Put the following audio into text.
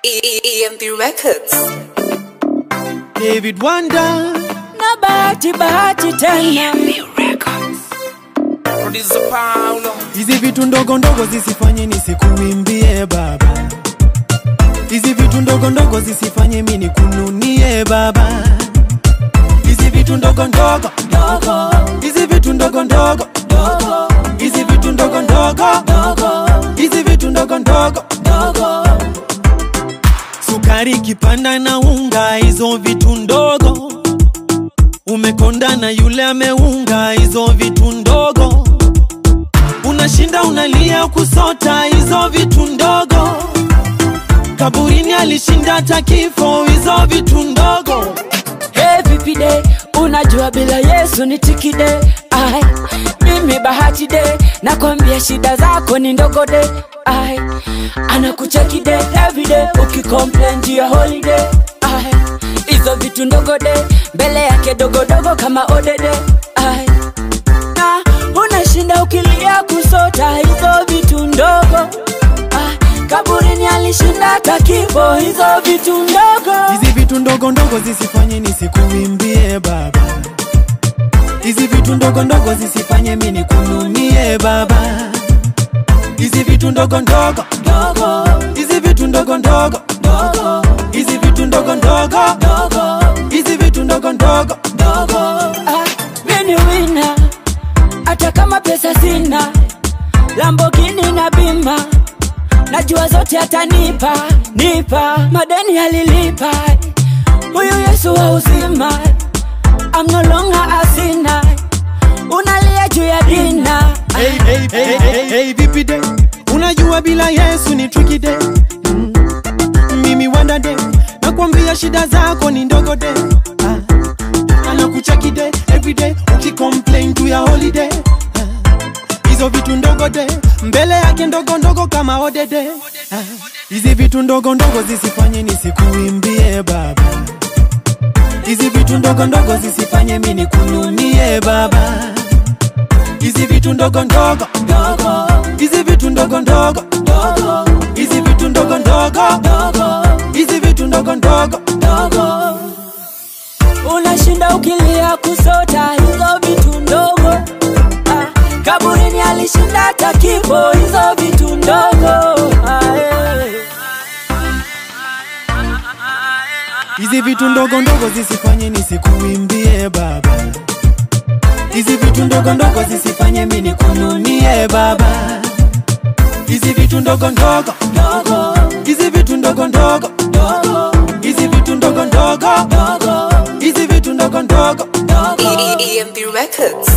EMP Records. David Wanda na bahati tena. EMP Records. Producer Paulo. Hizi vitu ndogo ndogo zisifanye nisikuimbie baba. Hizi vitu ndogo ndogo zisifanye mimi nikununie baba. Hizi vitu ndogo ndogo Dogo, hizi vitu ndogo ndogo dogo, hizi vitu ndogo ndogo dogo, hizi vitu ndogo ndogo dogo. Sukari kipanda na unga, hizo vitu ndogo. Umekonda na yule ameunga, hizo vitu ndogo. Unashinda unalia kusota, hizo vitu ndogo. Kaburini alishinda hata kifo, hizo vitu ndogo. Hey vipi de, unajua bila Yesu ni tikide. Ai, mimi bahati de, nakwambia shida zako ni ndogo de. Ai, anakucheki de every day, ukicomplain juu ya holiday. Ai, hizo vitu ndogo de, mbele yake dogo dogo kama odede. Ai, na unashinda ukilia kusota, hizo vitu ndogo. Ai, kaburini alishinda hata kifo, hizo vitu ndogo. Hizi vitu ndogo ndogo zisifanye nisikuimbie baba. Hizi vitu ndogo ndogo zisifanye mimi nikununie baba. Hizi vitu ndogo ndogo Dogo, hizi vitu ndogo ndogo dogo, hizi vitu ndogo ndogo dogo, hizi vitu ndogo ndogo dogo. Ah, mimi wina, hata kama pesa sina, Lamborghini na bima, najua zote atanipa, nipa, madeni alilipa. Huyu Yesu wa uzima, I'm no longer a sinner. Unalia juu ya dina. Hey vipi de, unajua bila Yesu ni tricky de. Mimi Wanda de, nakwambia shida zako ni ndogo de. Anakucheki de every day, ukicomplain to ya holiday. Hizo vitu ndogo de, mbele yake ndogo ndogo kama odede. Hizi vitu ndogo ndogo zisifanye nisikuimbie baba. Hizi vitu ndogo ndogo zisifanye mimi nikununie baba. Hizi vitu ndogo ndogo Dogo, hizi vitu ndogo ndogo dogo, hizi vitu ndogo ndogo dogo, hizi vitu ndogo ndogo dogo. Unashinda ukilia kusota, hizo vitu ndogo. Ah, kaburini alishinda hata kifo, hizo vitu ndogo. hizi vitu ndogo ndogo zisifanye nisikuimbie baba. Hizi vitu ndogo ndogo zisifanye mimi nikununie baba. Hizi vitu ndogo ndogo Dogo, hizi vitu ndogo ndogo dogo, hizi vitu ndogo ndogo dogo, hizi vitu ndogo ndogo dogo. EMP Records.